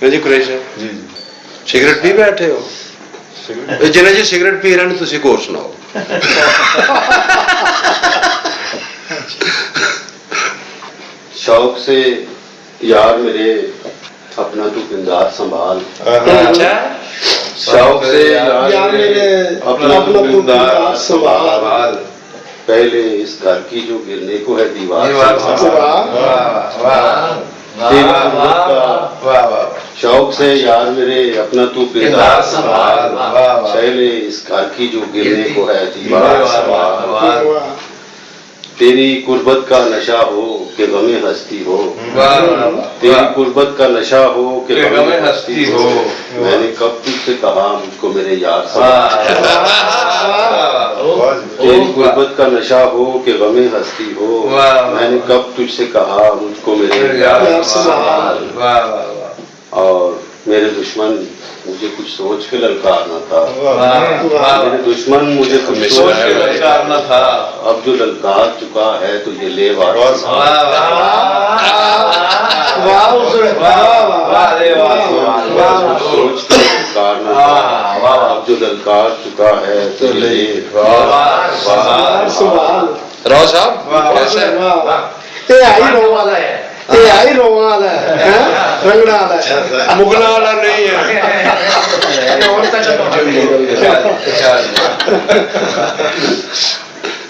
جی قریش جی cigarette پی بیٹھے ہو جنہیں جی cigarette پی رہے ہیں تسی کو سناؤ شوق سے یار میرے اپنا تو کردار سنبھال شوق سے یار میرے اپنا تو کردار سنبھال پہلے اس گھر کی جو گرنے کو ہے دیوار شوق سے یار میرے اپنا تو کردار سنبھال پہلے اس گھر کی جو گرنے کو ہے دیوار سنبھال تیری قربت کا نشہ ہو کہ غم ہستی ہو تیری قربت کا نشہ ہو کہ غم ہستی ہو میں نے کب تجھ سے کہا مجھ کو میرے یار تیری قربت کا نشہ ہو کہ غم ہستی ہو میں نے کب تجھ سے کہا مجھ کو میرے یار اور میرے دشمن مجھے کچھ سوچ کے للکارنا تھا میرے دشمن مجھے کچھ سوچ کے للکارنا تھا اب جو للکار چکا ہے تو یہ لے سوچ کے للکارنا تھا اب جو للکار چکا ہے تو یہ لے راؤ صاحب کیسے رنگڑا والا مغلا والا نہیں ہے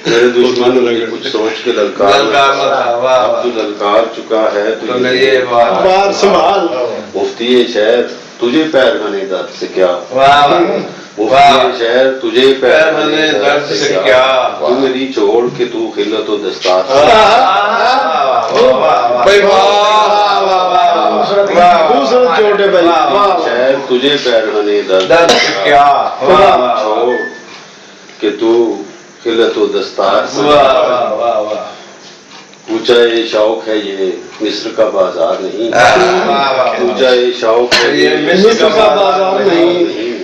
میرے دشمن مجھے کچھ سوچ کے للکار اب جو للکار چکا ہے تو یہ بار سنبھال مفتی شہر تجھے پیرہنے درد سے کیا مفتی شہر تجھے پیرہنے درد سے کیا تو میری چھوڑ کے تو خلت و دستار شہر تجھے پیرہنے درد سے کیا چھوڑ کہ تو خلت و دستار اونچا یہ شوق ہے یہ مصر کا بازار نہیں اونچا یہ شوق ہے یہ مصر کا بازار نہیں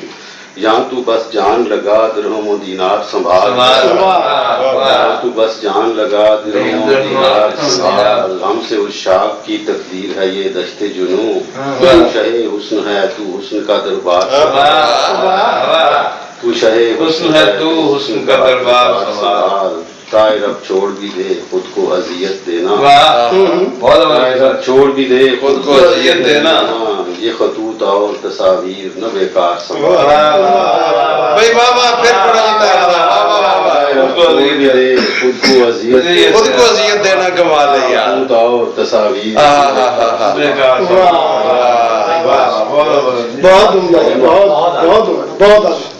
یہاں تو بس جان لگا درہم و دینار سنبھال یہاں تو بس جان لگا درہم و دینار سنبھال ہم سے اس شاخ کی تقدیر ہے یہ دشت جنوں تو شہ حسن ہے تو حسن کا دربار تو شہ حسن ہے تو حسن کا دربار سنبھال طائر اب چھوڑ بھی دے خود کو اذیت دینا طائر اب چھوڑ بھی دے خود کو اذیت دینا یہ خطوط اور تصاویر نہ بیکار سنبھال بھائی بابا پھر خود کو اذیت دینا کمال ہے یار خطوط اور تصاویر بہت عمدہ بہت